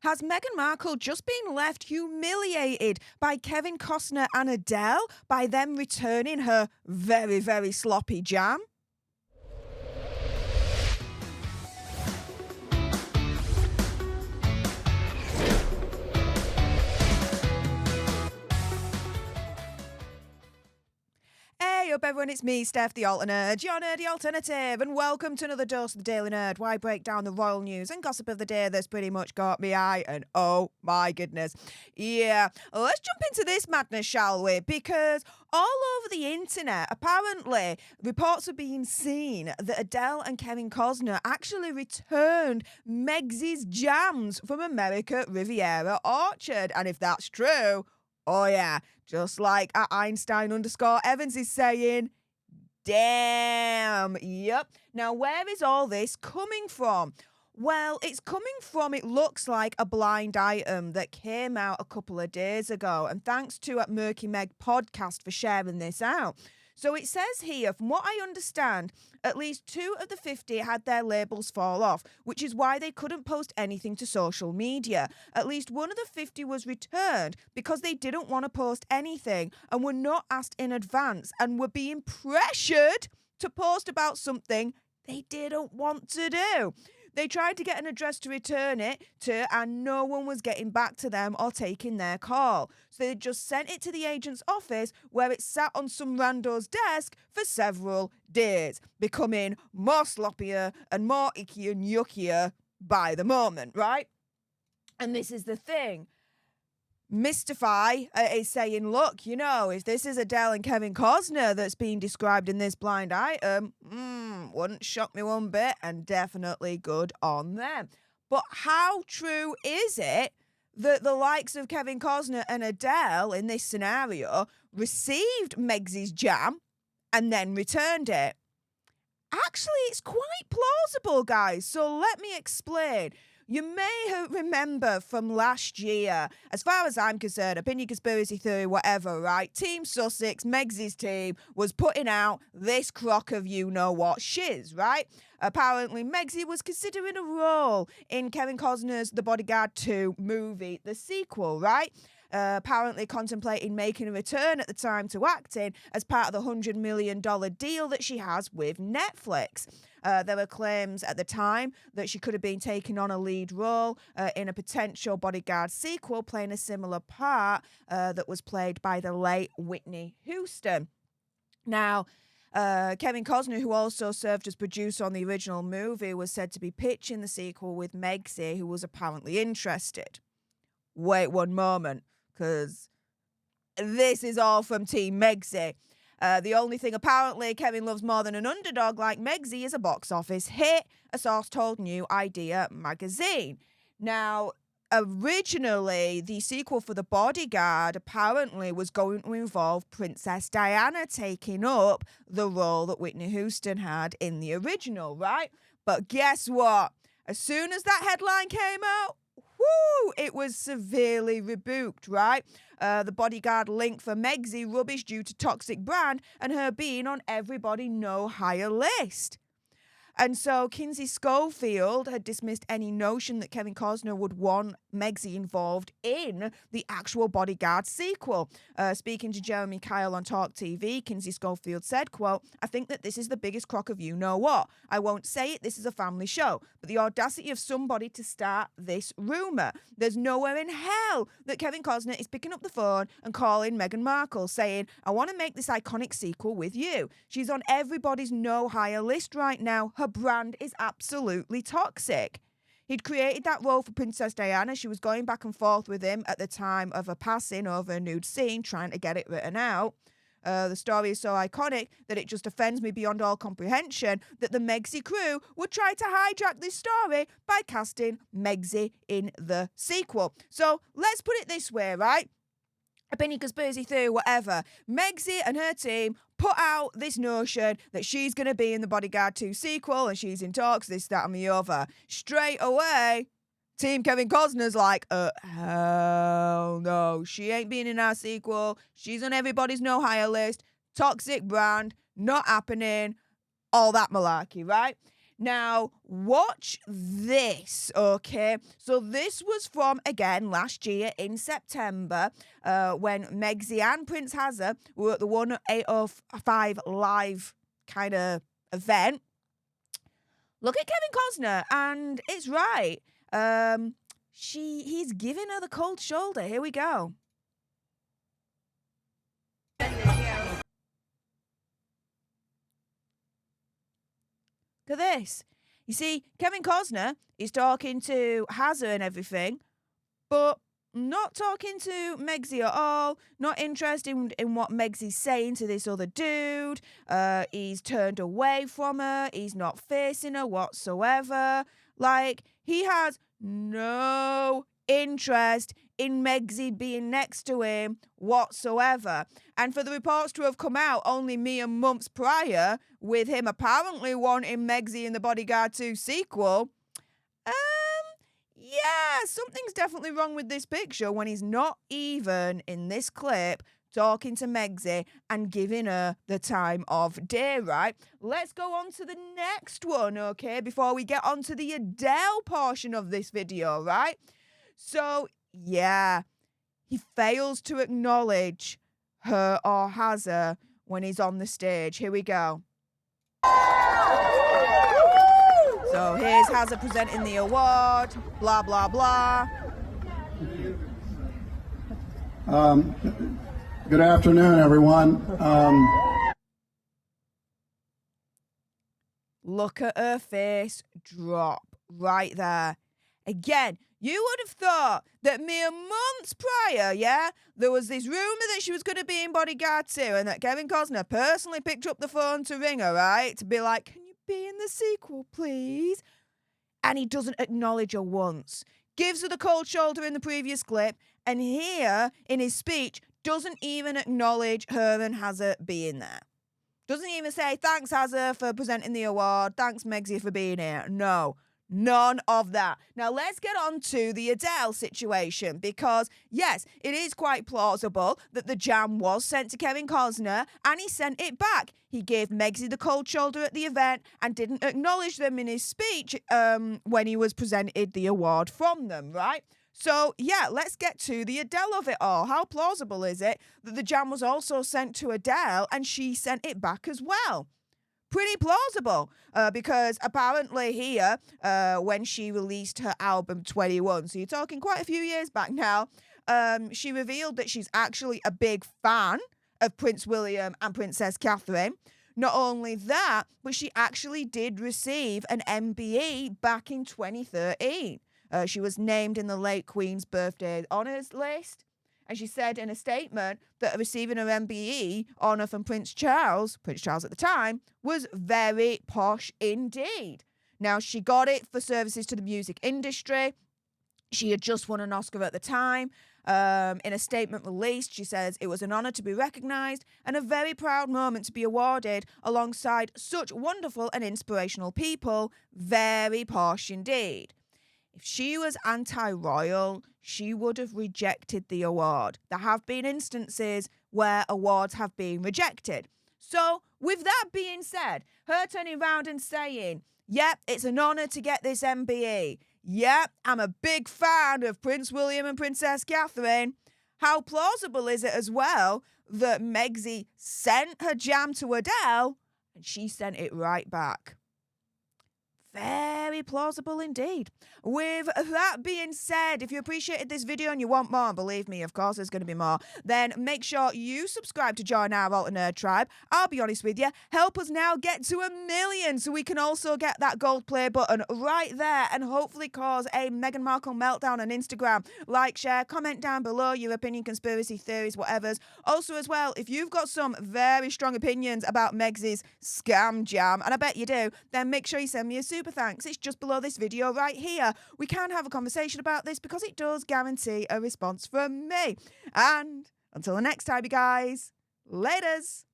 Has Meghan Markle just been left humiliated by Kevin Costner and Adele by them returning her very, very sloppy jam? Hey up everyone, it's me, Stef the Alternate, your nerdy alternative, and welcome to another dose of the Daily Nerd, where I break down the royal news and gossip of the day that's pretty much caught me eye, and oh my goodness. Yeah, let's jump into this madness, shall we? Because all over the internet, apparently, reports are being seen that Adele and Kevin Costner actually returned Megh's jams from America Riviera Orchard, and if that's true, oh yeah, just like Einstein _ Evans is saying, damn, yep. Now, where is all this coming from? Well, it's coming from, it looks like, a blind item that came out a couple of days ago. And thanks to Murky Meg podcast for sharing this out. So it says here, from what I understand, at least 2 of the 50 had their labels fall off, which is why they couldn't post anything to social media. At least 1 of the 50 was returned because they didn't want to post anything and were not asked in advance and were being pressured to post about something they didn't want to do. They tried to get an address to return it to, and no one was getting back to them or taking their call. So they just sent it to the agent's office, where it sat on some rando's desk for several days, becoming more sloppier and more icky and yuckier by the moment, right? And this is the thing. Mystify is saying, look, you know, if this is Adele and Kevin Costner that's being described in this blind item, wouldn't shock me one bit, and definitely good on them. But how true is it that the likes of Kevin Costner and Adele in this scenario received Megh's jam and then returned it? Actually, it's quite plausible, guys, so let me explain. You may remember from last year, as far as I'm concerned, opinion, conspiracy theory, whatever, right? Team Sussex, Megh's team, was putting out this crock of you-know-what shiz, right? Apparently, Meghs was considering a role in Kevin Costner's The Bodyguard 2 movie, the sequel, right? Apparently contemplating making a return at the time to acting as part of the $100 million deal that she has with Netflix. There were claims at the time that she could have been taking on a lead role in a potential Bodyguard sequel, playing a similar part that was played by the late Whitney Houston. Now, Kevin Costner, who also served as producer on the original movie, was said to be pitching the sequel with Meghs, who was apparently interested. Wait one moment, because this is all from Team Meghs. The only thing apparently Kevin loves more than an underdog like Meghs is a box office hit, a source told New Idea magazine. Now, originally, the sequel for The Bodyguard apparently was going to involve Princess Diana taking up the role that Whitney Houston had in the original, right? But guess what? As soon as that headline came out, it was severely rebuked, right? The Bodyguard link for Meghs rubbish due to toxic brand and her being on everybody no hire list. And so Kinsey Schofield had dismissed any notion that Kevin Costner would want Meghs involved in the actual Bodyguard sequel. Speaking to Jeremy Kyle on Talk TV, Kinsey Schofield said, quote, "I think that this is the biggest crock of you-know-what. I won't say it, this is a family show, but the audacity of somebody to start this rumour. There's nowhere in hell that Kevin Costner is picking up the phone and calling Meghan Markle saying, I want to make this iconic sequel with you. She's on everybody's no-hire list right now. Her brand is absolutely toxic." He'd created that role for Princess Diana. She was going back and forth with him at the time of her passing over a nude scene, trying to get it written out. The story is so iconic that it just offends me beyond all comprehension that the Meghs crew would try to hijack this story by casting Meghs in the sequel. So let's put it this way, right? Opinion, conspiracy theory, whatever. Meghs and her team put out this notion that she's going to be in the Bodyguard 2 sequel and she's in talks, this, that, and the other. Straight away, Team Kevin Costner's like, hell no, she ain't being in our sequel. She's on everybody's no hire list. Toxic brand, not happening. All that malarkey, right? Now, watch this, okay? So this was from, again, last year in September, when Megsy and Prince Hazard were at the 1805 live kind of event. Look at Kevin Costner, and it's right. He's giving her the cold shoulder. Here we go. Look at this. You see, Kevin Costner is talking to Hazard and everything, but not talking to Megsy at all. Not interested in what Megsy's saying to this other dude. He's turned away from her. He's not facing her whatsoever. Like, he has no interest in Megsy being next to him whatsoever. And for the reports to have come out only mere months prior, with him apparently wanting Megsy in the Bodyguard 2 sequel, yeah, something's definitely wrong with this picture when he's not even in this clip talking to Megsy and giving her the time of day, right? Let's go on to the next one, okay, before we get on to the Adele portion of this video, right? So, yeah, he fails to acknowledge her or Hazard when he's on the stage. Here we go. So here's Hazard presenting the award, blah, blah, blah. Good afternoon, everyone. Look at her face drop right there. Again, you would have thought that mere months prior, yeah, there was this rumour that she was going to be in Bodyguard 2 and that Kevin Costner personally picked up the phone to ring her, right, to be like, can you be in the sequel, please? And he doesn't acknowledge her once. Gives her the cold shoulder in the previous clip, and here, in his speech, doesn't even acknowledge her and Hazard being there. Doesn't even say, thanks, Hazard, for presenting the award. Thanks, Megsy, for being here. No. None of that. Now, let's get on to the Adele situation because, yes, it is quite plausible that the jam was sent to Kevin Costner and he sent it back. He gave Megsy the cold shoulder at the event and didn't acknowledge them in his speech when he was presented the award from them, right? So, yeah, let's get to the Adele of it all. How plausible is it that the jam was also sent to Adele and she sent it back as well? Pretty plausible, because apparently here, when she released her album 21, so you're talking quite a few years back now, she revealed that she's actually a big fan of Prince William and Princess Catherine. Not only that, but she actually did receive an MBE back in 2013. She was named in the late Queen's birthday honours list. And she said in a statement that receiving her MBE honour from Prince Charles at the time, was very posh indeed. Now, she got it for services to the music industry. She had just won an Oscar at the time. In a statement released, she says, it was an honour to be recognised and a very proud moment to be awarded alongside such wonderful and inspirational people. Very posh indeed. If she was anti-royal, she would have rejected the award. There have been instances where awards have been rejected. So, with that being said, her turning around and saying, yep, it's an honour to get this MBE. Yep, I'm a big fan of Prince William and Princess Catherine. How plausible is it as well that Megsy sent her jam to Adele and she sent it right back? Very plausible indeed. With that being said, if you appreciated this video and you want more, believe me, of course there's going to be more, then make sure you subscribe to join our Alter Nerd tribe. I'll be honest with you, help us now get to 1 million so we can also get that gold play button right there and hopefully cause a Meghan Markle meltdown on Instagram. Like, share, comment down below your opinion, conspiracy theories, whatever's. Also as well, if you've got some very strong opinions about Megsy's scam jam, and I bet you do, then make sure you send me a super thanks. It's just below this video right here. We can have a conversation about this because it does guarantee a response from me. And until the next time, you guys, laters.